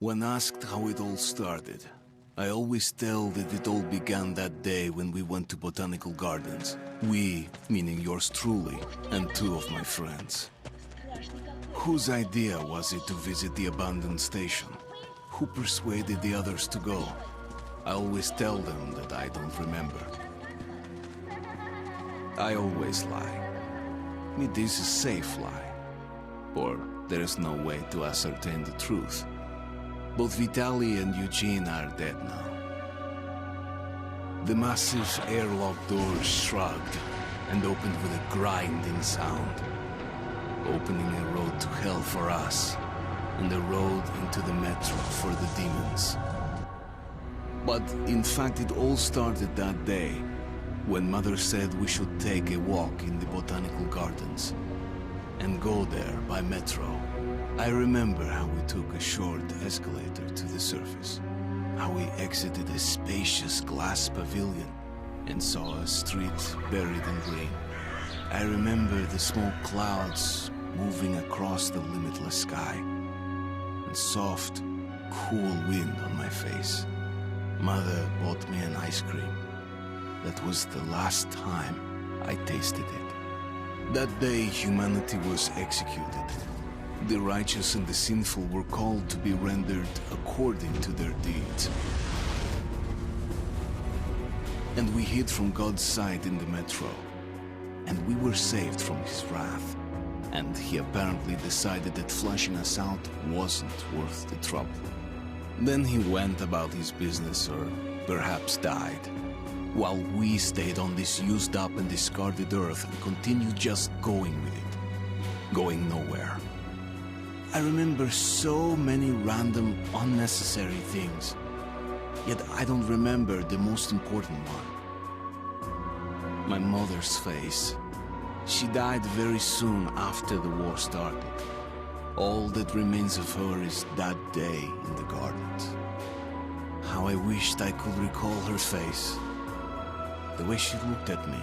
When asked how it all started, I always tell that it all began that day when we went to botanical gardens. We, meaning yours truly, and two of my friends. Whose idea was it to visit the abandoned station? Who persuaded the others to go? I always tell them that I don't remember. I always lie. It is a safe lie. Or there is no way to ascertain the truth. Both Vitaly and Eugene are dead now. The massive airlock doors shrugged and opened with a grinding sound, opening a road to hell for us and a road into the metro for the demons. But in fact, it all started that day when Mother said we should take a walk in the botanical gardens and go there by metro. I remember how we took a short escalator to the surface, how we exited a spacious glass pavilion and saw a street buried in green. I remember the smoke clouds moving across the limitless sky and soft, cool wind on my face. Mother bought me an ice cream. That was the last time I tasted it. That day, humanity was executed. The righteous and the sinful were called to be rendered according to their deeds. And we hid from God's sight in the metro. And we were saved from his wrath. And he apparently decided that flushing us out wasn't worth the trouble. Then he went about his business, or perhaps died, while we stayed on this used up and discarded earth and continued just going with it, going nowhere. I remember so many random, unnecessary things, yet I don't remember the most important one. My mother's face. She died very soon after the war started. All that remains of her is that day in the gardens. How I wished I could recall her face. The way she looked at me.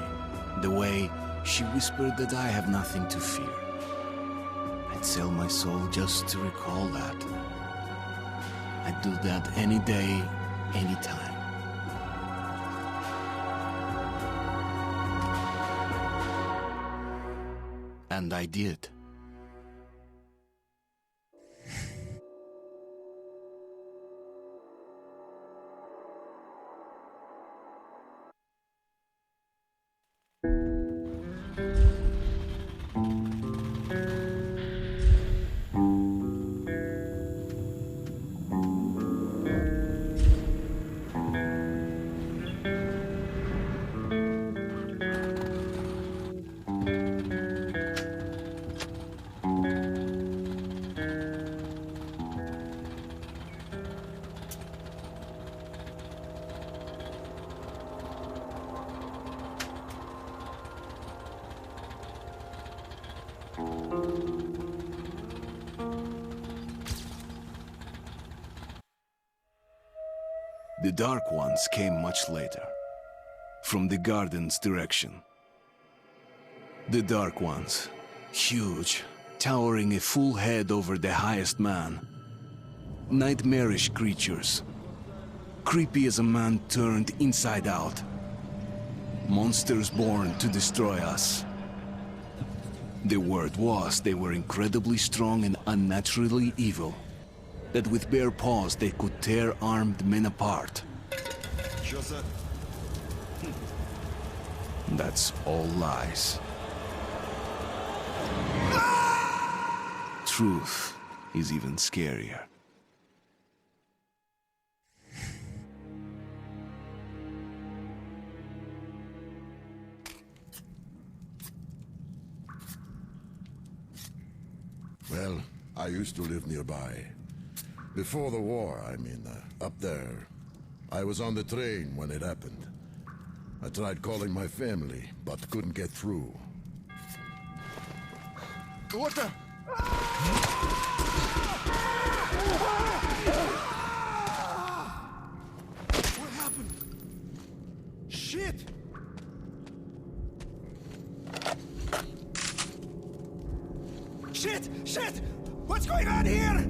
The way she whispered that I have nothing to fear. I'd sell my soul just to recall that. I'd do that any day, any time. And I did. The Dark Ones came much later, from the garden's direction. The Dark Ones, huge, towering a full head over the highest man. Nightmarish creatures, creepy as a man turned inside out. Monsters born to destroy us. The word was they were incredibly strong and unnaturally evil. That with bare paws they could tear armed men apart. That's all lies. Truth is even scarier. Well, I used to live nearby. Before the war, I mean, up there. I was on the train when it happened. I tried calling my family, but couldn't get through. What the? What happened? Shit! Shit! Shit! What's going on here?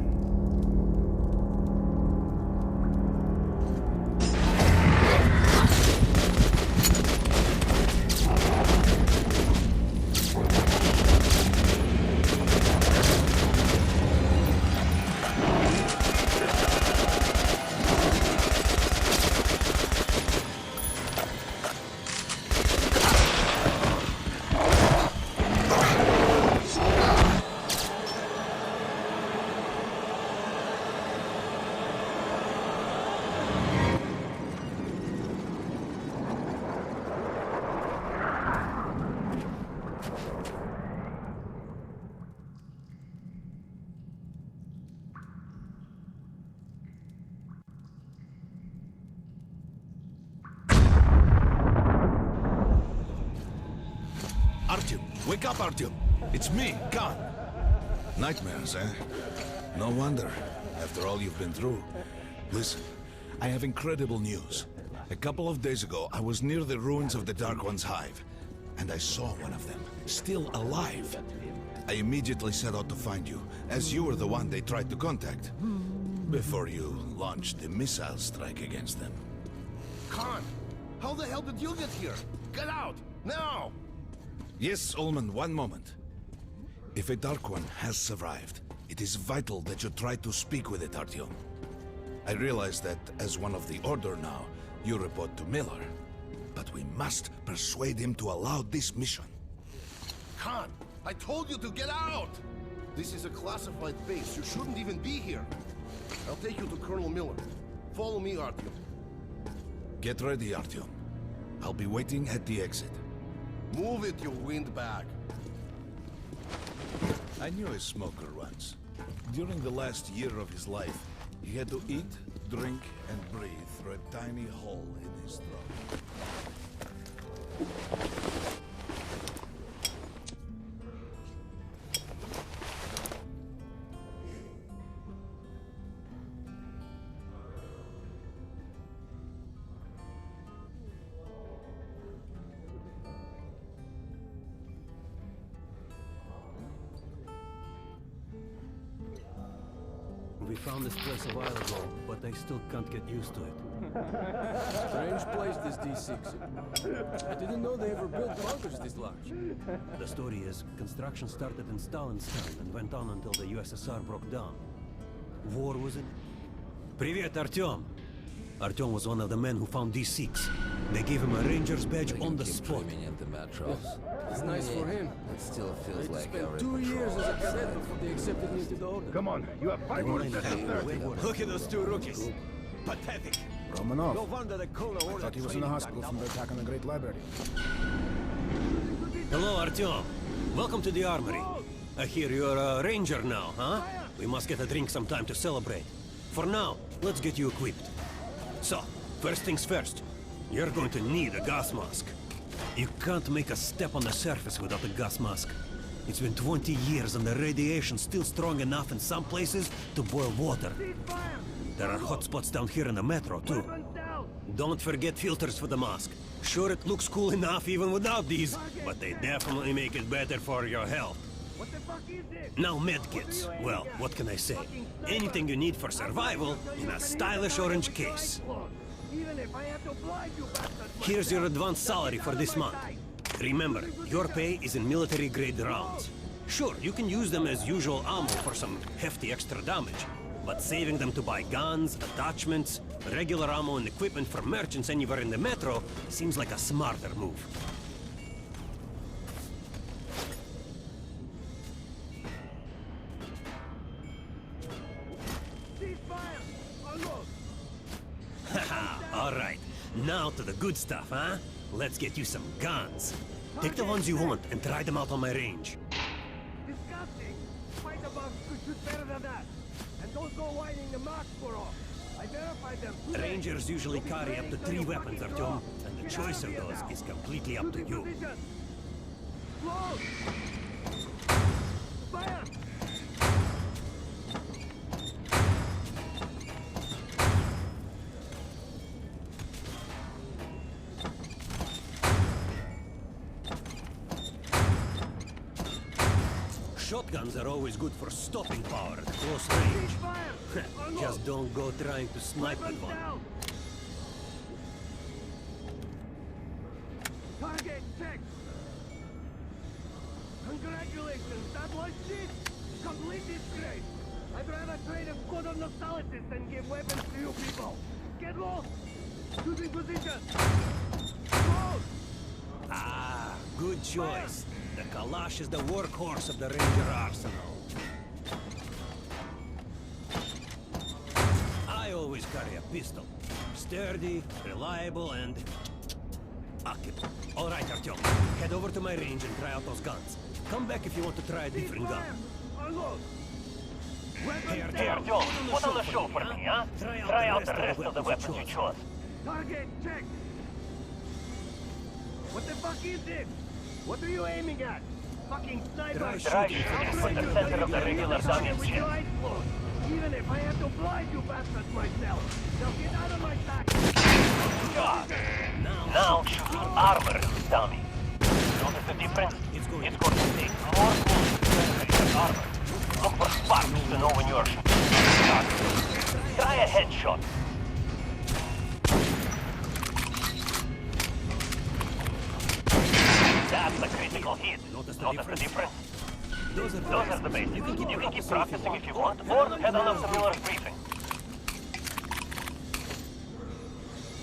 Wake up, Artyom! It's me, Khan! Nightmares, eh? No wonder, after all you've been through. Listen, I have incredible news. A couple of days ago, I was near the ruins of the Dark One's hive, and I saw one of them, still alive. I immediately set out to find you, as you were the one they tried to contact, before you launched the missile strike against them. Khan, how the hell did you get here? Get out, now! Yes, Ullman, one moment. If a Dark One has survived, it is vital that you try to speak with it, Artyom. I realize that, as one of the Order now, you report to Miller. But we must persuade him to allow this mission. Khan, I told you to get out! This is a classified base. You shouldn't even be here. I'll take you to Colonel Miller. Follow me, Artyom. Get ready, Artyom. I'll be waiting at the exit. Move it, you windbag. I knew a smoker once. During the last year of his life, he had to eat, drink, and breathe through a tiny hole in his throat. We found this place a while ago, but I still can't get used to it. Strange place, this D6. I didn't know they ever built bunkers this large. The story is, construction started in Stalin's time and went on until the USSR broke down. War was in it. Привет, Artyom! Artyom was one of the men who found D6. They gave him a ranger's badge on the spot. It's nice for him. It still feels He like spent 2 years as a cadet before they accepted me into the order. Come on, you have 5 more seconds. Look at those two rookies. Pathetic. Romanov. No wonder the colonel ordered Thought he was in the hospital from the attack on the Great Library. Hello, Artyom. Welcome to the armory. I hear you're a ranger now, huh? We must get a drink sometime to celebrate. For now, let's get you equipped. So, first things first. You're going to need a gas mask. You can't make a step on the surface without a gas mask. It's been 20 years and the radiation's still strong enough in some places to boil water. There are hotspots down here in the metro, too. Don't forget filters for the mask. Sure, it looks cool enough even without these, but they definitely make it better for your health. Now medkits. Well, what can I say? Anything you need for survival in a stylish orange case. Here's your advance salary for this month. Remember, your pay is in military-grade rounds. Sure, you can use them as usual ammo for some hefty extra damage, but saving them to buy guns, attachments, regular ammo and equipment for merchants anywhere in the metro seems like a smarter move. Haha, all right. Now to the good stuff, huh? Let's get you some guns. Take the ones you want and try them out on my range. Disgusting! Fighter bugs could shoot better than that. And don't go whining the marks for off. I verified them. Rangers usually carry up to 3 weapons, Artyom, and the choice of those is completely up to you. Close! Fire! Shotguns are always good for stopping power at close range. Just don't go trying to snipe with one. Target checked! Congratulations, that was shit! Complete disgrace! I'd rather trade a squad of nostalgists than give weapons to you people! Get lost! Choosing position! Close! Ah, good choice. The Kalash is the workhorse of the Ranger arsenal. I always carry a pistol. Sturdy, reliable, and accurate. All right, Artyom. Head over to my range and try out those guns. Come back if you want to try a different gun. Unload! Hey, Artyom, put on the show for me, huh? Try out the rest of the weapons you chose. Target checked! What the fuck is this? What are you aiming at? fucking sniper! Try shooting from the center of the regular damage With your eyes closed! Even if I have to blind you bastards myself! Now get out of my sight! God. Now shoot armor, dummy. Notice the difference? It's going to take more bullets to penetrate armor. Look for sparks to know when you are shooting. Try a headshot. That's a critical hit. Notice the difference? Those are the basics. You can keep practicing if you want, or head on up to Miller's briefing.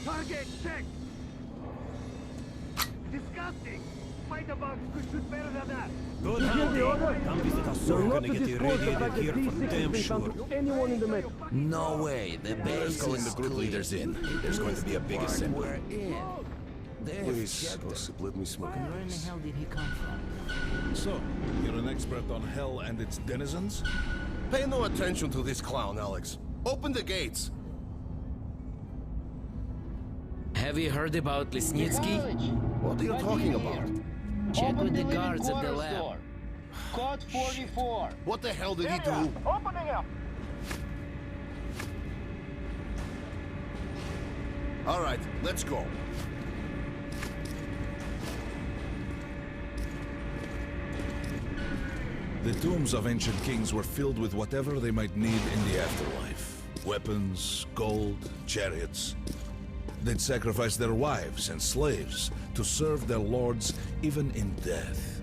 Target check! Disgusting! Spider bugs could shoot better than that! Good hunting. Come visit us soon. We're gonna get you radiated here for damn sure. Anyone in the mix? No way. The base Going is the group clear. leaders in. There's going to be a big assembly. We're in. Please, Gossip, let me smoke a Where in the nice. hell did he come from? So, you're an expert on hell and its denizens? Pay no attention to this clown, Alex. Open the gates. Have you heard about Lesnitsky? What are you talking about? Check with the guards at the lab. Code 44! What the hell did he do? Opening up! All right, let's go. The tombs of ancient kings were filled with whatever they might need in the afterlife. Weapons, gold, chariots. They'd sacrifice their wives and slaves to serve their lords even in death.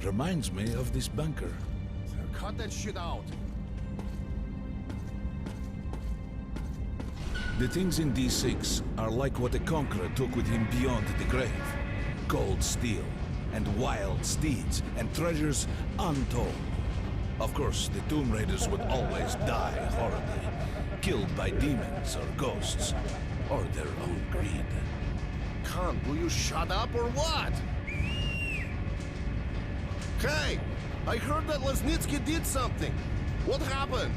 Reminds me of this bunker. Cut that shit out. The things in D6 are like what a conqueror took with him beyond the grave. Gold steel, and wild steeds, and treasures untold. Of course, the Tomb Raiders would always die horribly, killed by demons or ghosts, or their own greed. Khan, will you shut up or what? Hey! I heard that Lesnitsky did something. What happened?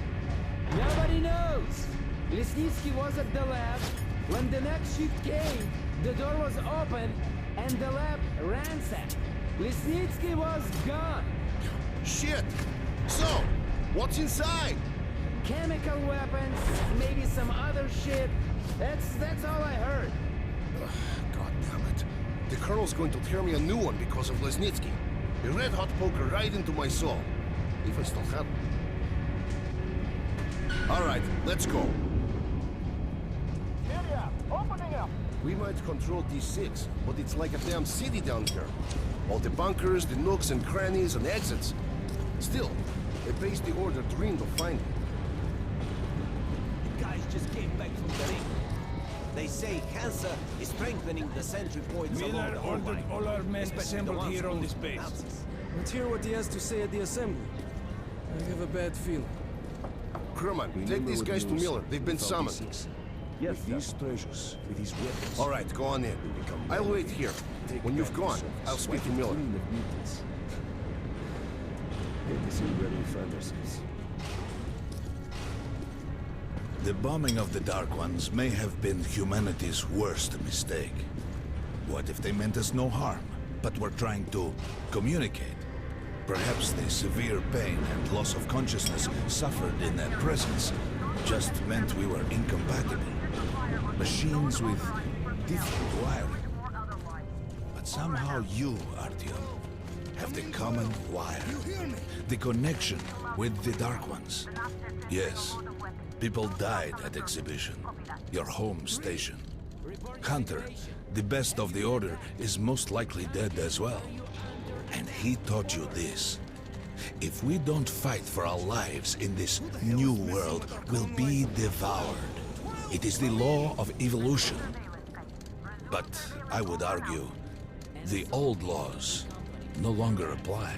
Nobody knows. Lesnitsky was at the lab. When the next shift came, the door was open and the lab ransacked. Lesnitsky was gone. Shit! So, what's inside? Chemical weapons, maybe some other shit. That's all I heard. God damn it. The Colonel's going to tear me a new one because of Lesnitsky. A red-hot poker right into my soul. If I still have one. All right, let's go. Area, opening up! We might control D6, but it's like a damn city down here. All the bunkers, the nooks and crannies and exits. Still, a base the Order dreamed of finding. The guys just came back from the ring. They say Hansa is strengthening the sentry points along the whole line. All our men especially the assembled ones here on close this to base. houses. Let's hear what he has to say at the assembly. I have a bad feeling. Kerman, take these guys to Miller. They've been summoned. Yes, with these treasures, with these weapons. All right, go on in. I'll wait here. When you've gone, I'll speak to Miller. Mutants. Get this in where we find ourselves. The bombing of the Dark Ones may have been humanity's worst mistake. What if they meant us no harm, but were trying to communicate? Perhaps the severe pain and loss of consciousness suffered in their presence just meant we were incompatible. Machines with different wiring. But somehow you, Artyom, have the common wire. The connection with the Dark Ones. Yes, people died at Exhibition, your home station. Hunter, the best of the Order, is most likely dead as well. And he taught you this. If we don't fight for our lives in this new world, we'll be devoured. It is the law of evolution. But I would argue, the old laws no longer apply.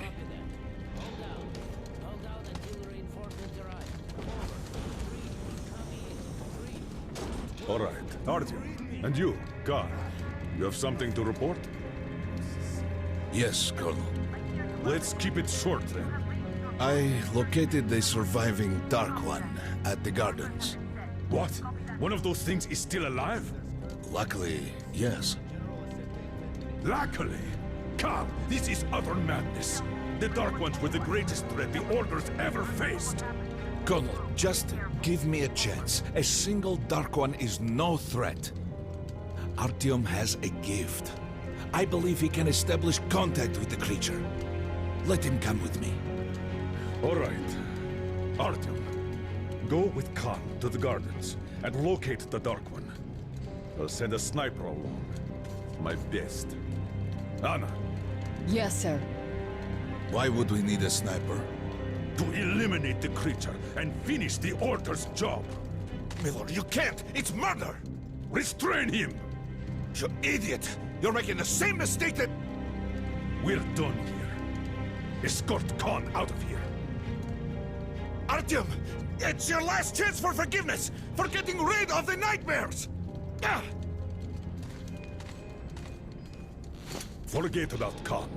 All right, Artyom, and you, Khan, you have something to report? Yes, Colonel. Let's keep it short, then. I located the surviving Dark One at the gardens. What? One of those things is still alive? Luckily, yes. Luckily? Khan, this is utter madness. The Dark Ones were the greatest threat the Order's ever faced. Colonel, just give me a chance. A single Dark One is no threat. Artyom has a gift. I believe he can establish contact with the creature. Let him come with me. All right. Artyom, go with Khan to the gardens and locate the Dark One. I'll send a sniper along. My best. Anna. Yes, sir. Why would we need a sniper? To eliminate the creature and finish the Order's job. Miller, you can't! It's murder! Restrain him! You idiot! You're making the same mistake that... We're done here. Escort Khan out of here. Artyom! It's your last chance for forgiveness! For getting rid of the nightmares! Ah! Forget about Khan.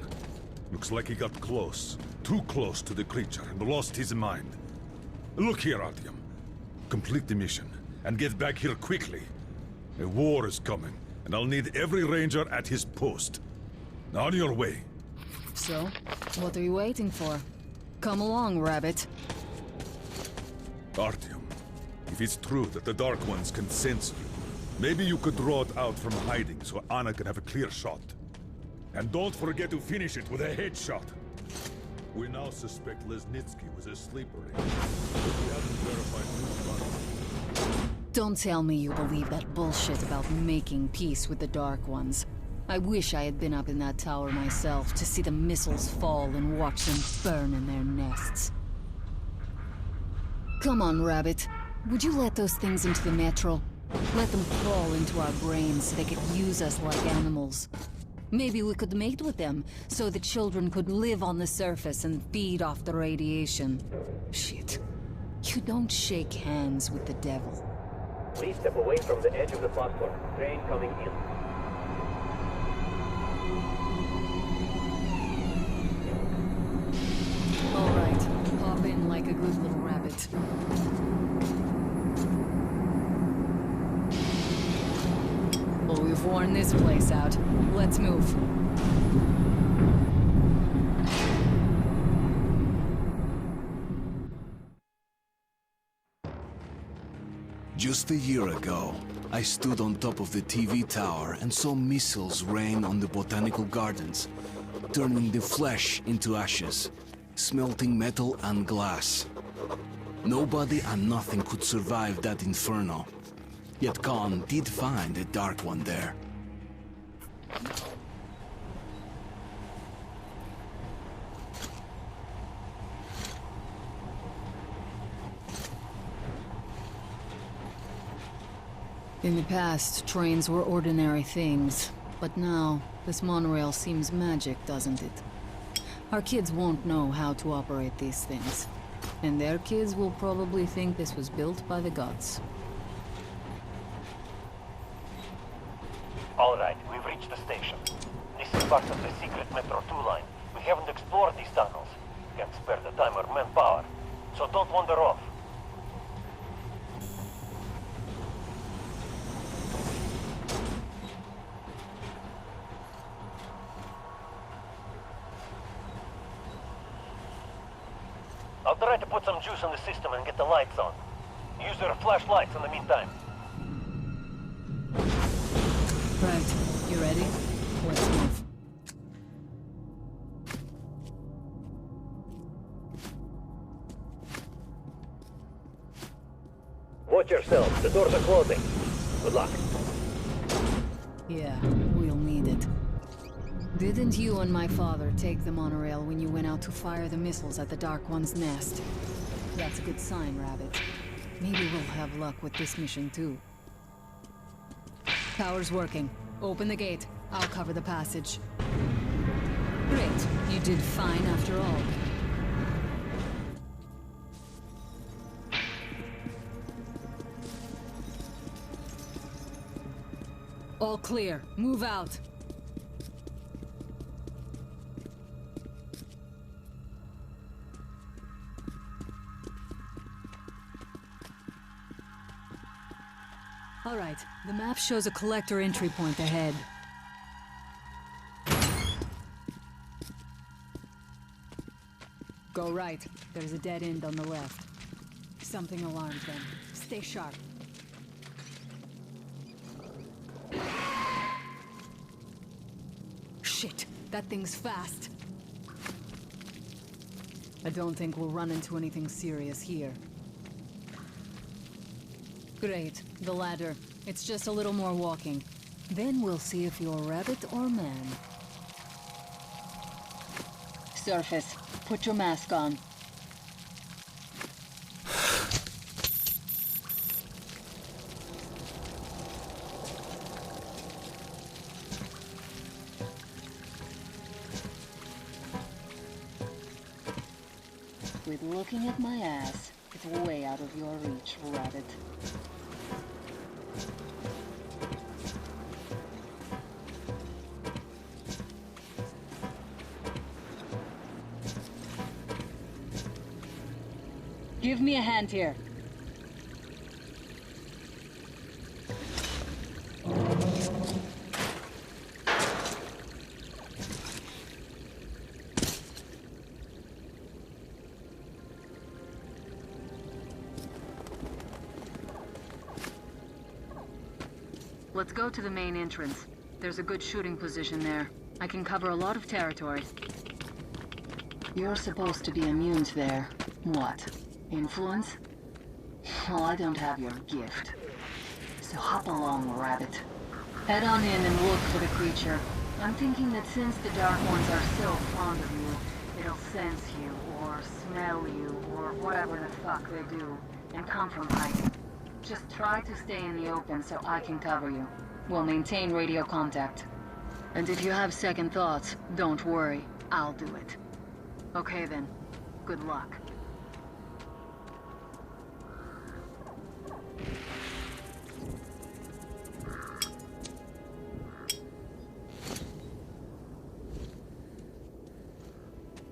Looks like he got close. Too close to the creature and lost his mind. Look here, Artyom. Complete the mission and get back here quickly. A war is coming, and I'll need every ranger at his post. On your way. So, what are you waiting for? Come along, Rabbit. Artyom, if it's true that the Dark Ones can sense you, maybe you could draw it out from hiding so Anna can have a clear shot. And don't forget to finish it with a headshot. We now suspect Lesnitsky was a sleeper. But we haven't verified who's running. Don't tell me you believe that bullshit about making peace with the Dark Ones. I wish I had been up in that tower myself to see the missiles fall and watch them burn in their nests. Come on, Rabbit. Would you let those things into the metro? Let them crawl into our brains so they could use us like animals. Maybe we could mate with them, so the children could live on the surface and feed off the radiation. Shit. You don't shake hands with the devil. Please step away from the edge of the platform. Train coming in. All right. Hop in like a good little rabbit. Oh, we've worn this place out. Let's move. Just a year ago, I stood on top of the TV tower and saw missiles rain on the botanical gardens, turning the flesh into ashes, smelting metal and glass. Nobody and nothing could survive that inferno. Yet Khan did find a Dark One there. In the past, trains were ordinary things. But now, this monorail seems magic, doesn't it? Our kids won't know how to operate these things. And their kids will probably think this was built by the gods. All right, we've reached the station. This is part of the secret Metro 2 line. We haven't explored these tunnels. Can't spare the time or manpower. So don't wander off. I'll try to put some juice on the system and get the lights on. Use your flashlights in the meantime. Right. You ready? Let's move. Watch yourself. The doors are closing. Good luck. Yeah, we'll need it. Didn't you and my father take the monorail when you went out to fire the missiles at the Dark One's nest? That's a good sign, Rabbit. Maybe we'll have luck with this mission, too. Power's working. Open the gate. I'll cover the passage. Great. You did fine after all. All clear. Move out. All right, the map shows a collector entry point ahead. Go right. There's a dead end on the left. Something alarmed them. Stay sharp. Shit, that thing's fast. I don't think we'll run into anything serious here. Great, the ladder. It's just a little more walking. Then we'll see if you're rabbit or man. Surface, put your mask on. Quit looking at my ass. It's way out of your reach, rabbit. Give me a hand here. Let's go to the main entrance. There's a good shooting position there. I can cover a lot of territory. You're supposed to be immune to their... what? Influence? Well, I don't have your gift. So hop along, rabbit. Head on in and look for the creature. I'm thinking that since the Dark Ones are so fond of you, it'll sense you, or smell you, or whatever the fuck they do, and come from hiding. Just try to stay in the open so I can cover you. We'll maintain radio contact. And if you have second thoughts, don't worry. I'll do it. Okay then. Good luck.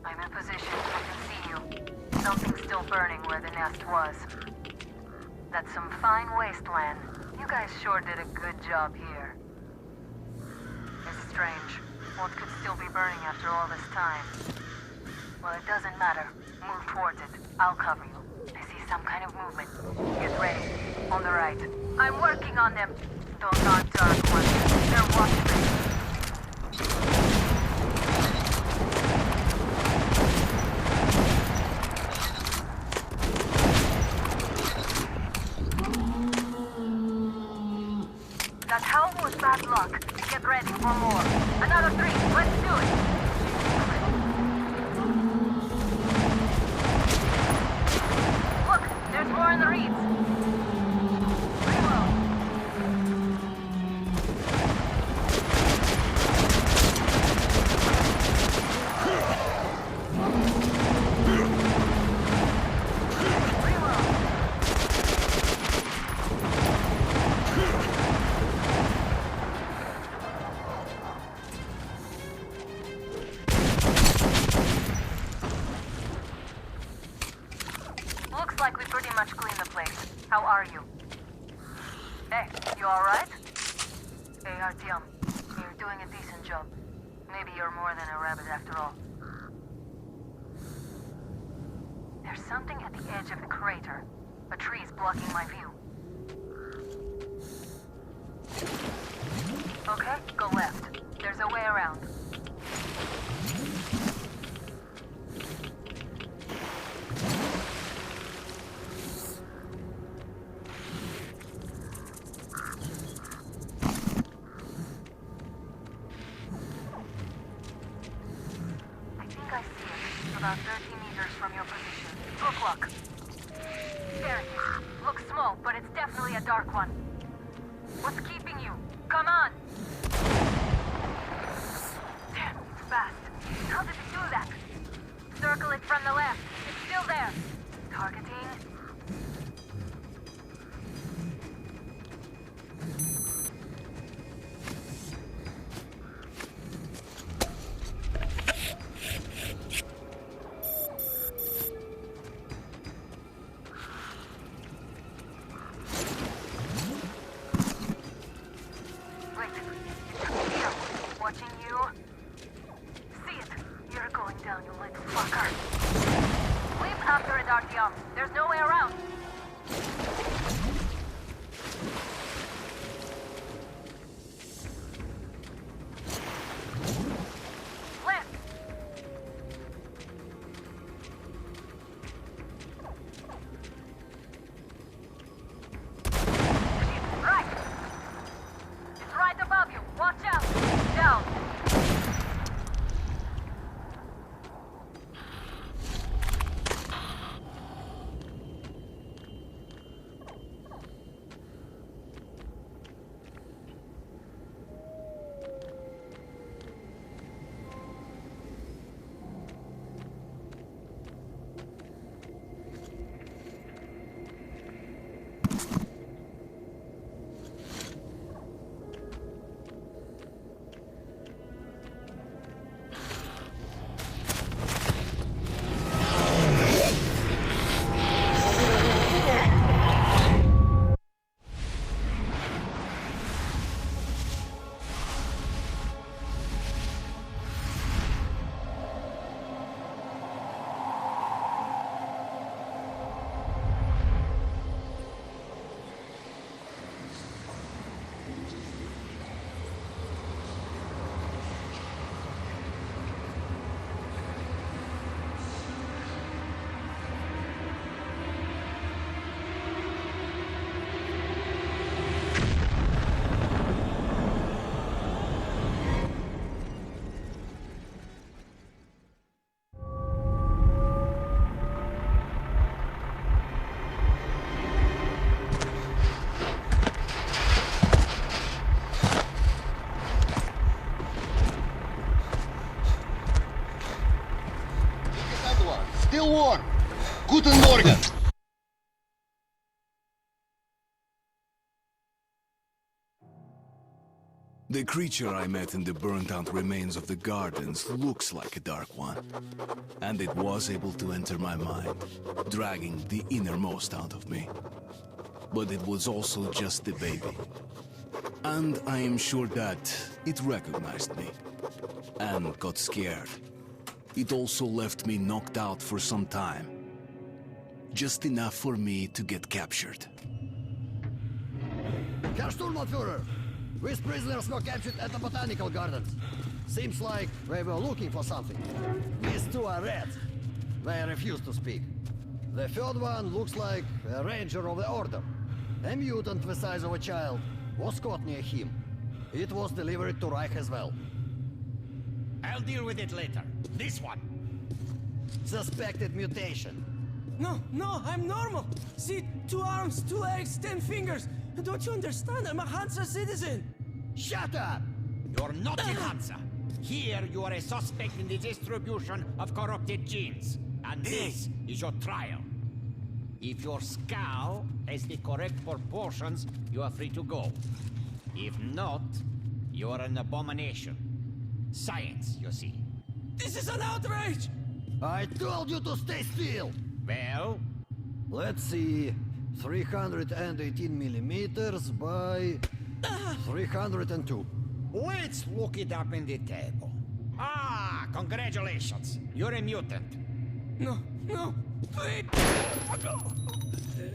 I'm in position. I can see you. Something's still burning where the nest was. That's some fine wasteland. You guys sure did a good job here. It's strange. What could still be burning after all this time? Well, it doesn't matter. Move towards it. I'll cover you. I see some kind of movement. Get ready. On the right. I'm working on them. Those aren't Dark Ones. They're Watchmen. That hell was bad luck. Get ready for more. Another 3. Let's do it. Look, there's more in the reeds. Reload. Looks like we pretty much cleaned the place. How are you? Hey, you alright? Hey, Artyom, you're doing a decent job. Maybe you're more than a rabbit after all. There's something at the edge of the crater. A tree's blocking my view. Okay, go left. There's a way around. About 30 meters from your position. 2 o'clock. There it is. Looks small, but it's definitely a Dark One. What's keeping you? Come on! Damn, it's fast. How did it do that? Circle it from the left. It's still there. Targeting. Watching you. See it. You're going down, you little fucker. The creature I met in the burnt-out remains of the gardens looks like a Dark One. And it was able to enter my mind, dragging the innermost out of me. But it was also just a baby. And I am sure that it recognized me and got scared. It also left me knocked out for some time. Just enough for me to get captured. Herr Sturmbannführer! These prisoners were captured at the Botanical Gardens. Seems like they were looking for something. These two are reds. They refuse to speak. The third one looks like a ranger of the Order. A mutant the size of a child was caught near him. It was delivered to Reich as well. I'll deal with it later. This one. Suspected mutation. No, I'm normal. See, 2 arms, 2 legs, 10 fingers. Don't you understand? I'm a Hansa citizen. Shut up! You're not a Hansa. Here you are a suspect in the distribution of corrupted genes. And this is your trial. If your skull has the correct proportions, you are free to go. If not, you are an abomination. Science, you see. This is an outrage! I told you to stay still! Well? Let's see. 318 millimeters by 302. Let's look it up in the table. Ah, congratulations. You're a mutant. No, please!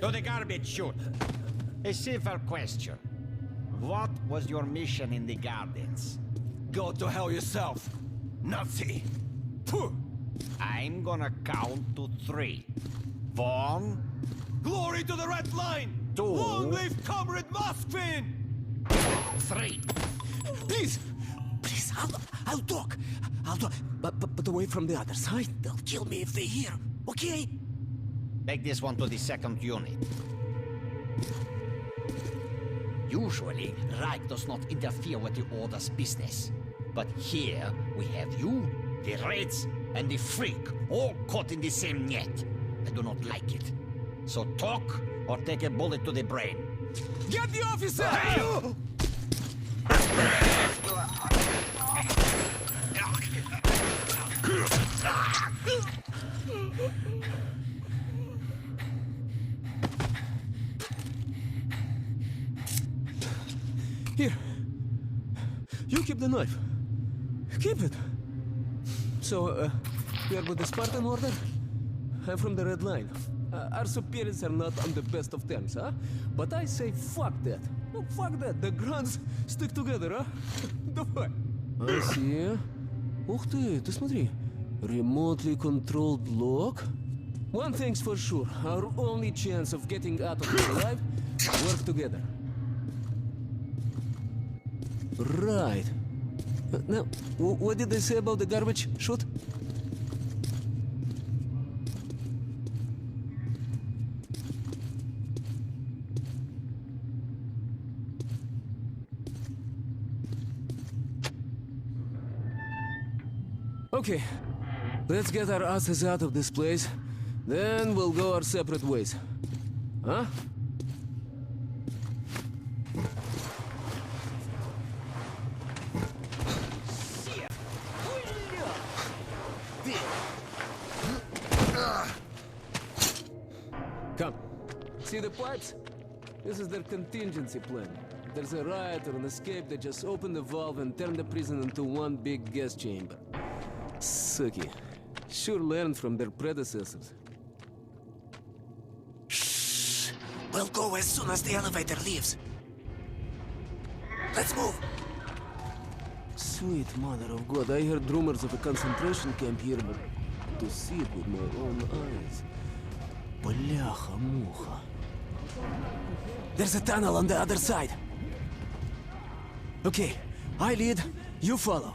To the garbage chute. A simple question. What was your mission in the gardens? Go to hell yourself, Nazi! Puh. I'm gonna count to 3. 1. Glory to the Red Line! 2. Long live Comrade Moskvin! 3. Please, I'll talk. But away from the other side. They'll kill me if they hear. Okay? Take this one to the 2nd unit. Usually, Reich does not interfere with the Order's business. But here, we have you, the Reds, and the Freak, all caught in the same net. I do not like it. So talk, or take a bullet to the brain. Get the officer! Here. You keep the knife. Keep it. So, you are with the Spartan Order? I'm from the Red Line. Our superiors are not on the best of terms, huh? But I say fuck that. No, fuck that. The grunts stick together, huh? Давай. I see. Ух ты смотри. Remotely controlled block. One thing's for sure. Our only chance of getting out of here alive, work together. Right. Now, what did they say about the garbage chute? Okay, let's get our asses out of this place, then we'll go our separate ways. Huh? Come. See the pipes? This is their contingency plan. If there's a riot or an escape, they just open the valve and turn the prison into one big gas chamber. Sucky. Sure learned from their predecessors. Shh. We'll go as soon as the elevator leaves. Let's move. Sweet mother of God, I heard rumors of a concentration camp here, but to see it with my own eyes. Бляха-муха. There's a tunnel on the other side. Okay, I lead, you follow.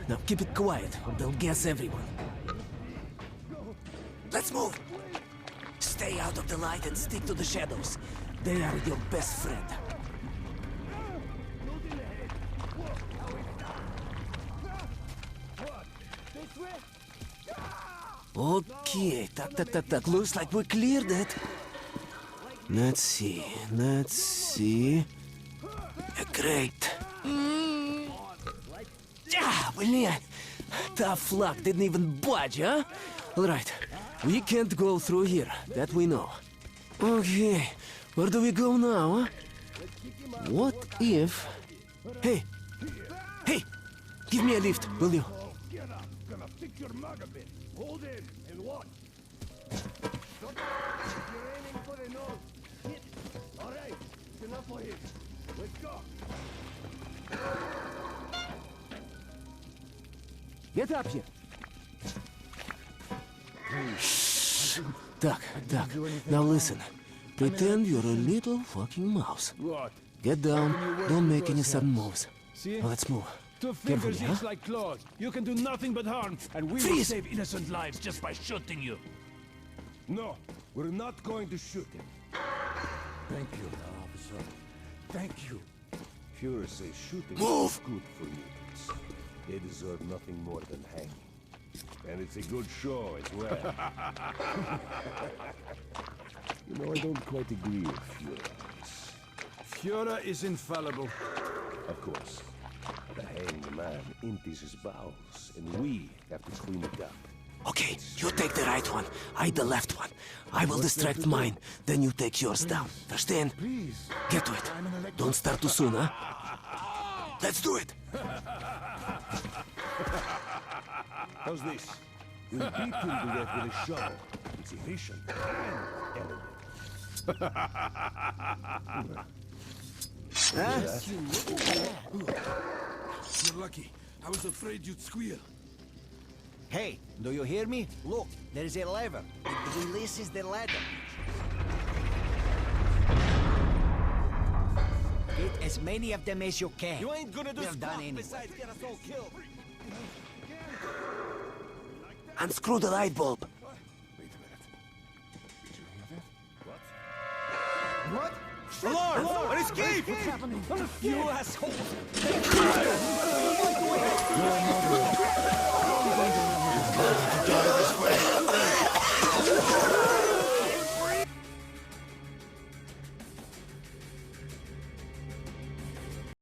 Now keep it quiet, or they'll guess everyone. Let's move. Stay out of the light and stick to the shadows. They are your best friend. Okay, так. Looks like we cleared it. Let's see. Great. Yeah, блин. Tough luck, didn't even budge, huh? Alright, we can't go through here, that we know. Okay, where do we go now, huh? What if... Hey! Hey! Give me a lift, will you? Get up! Gonna fix your mug a bit. Hold in and watch. You're aiming for the nose. Hit. All right. It's enough for him. Let's go. Get up here. Duck. Now listen. Pretend you're a little fucking mouse. What? Get down. Don't make any sudden moves. Now let's move. Two Carefully, fingers huh? each like claws. You can do nothing but harm, and we will Freeze! save innocent lives just by shooting you. No, we're not going to shoot him. Thank you, officer. Thank you. Führer says shooting Move! is good for mutants. They deserve nothing more than hanging. And it's a good show as well. You know, I don't quite agree with Führer. Führer is infallible. Of course. The hanged man empties his bowels, and we have to clean it up. Okay, you take the right one. I the left one. I will distract mine. Then you take yours down. Understand? Please. Get to it. Don't start too soon, huh? Let's do it. How's this? We'll beat him to death with a shovel. It's efficient and elegant. You're lucky. I was afraid you'd squeal. Hey, do you hear me? Look, there is a lever. It releases the ladder. Get as many of them as you can. You ain't gonna do We're done anyway. besides get us all killed. Unscrew the light bulb. Wait a minute. Did you hear that? What? Alarm! An escape! You assholes!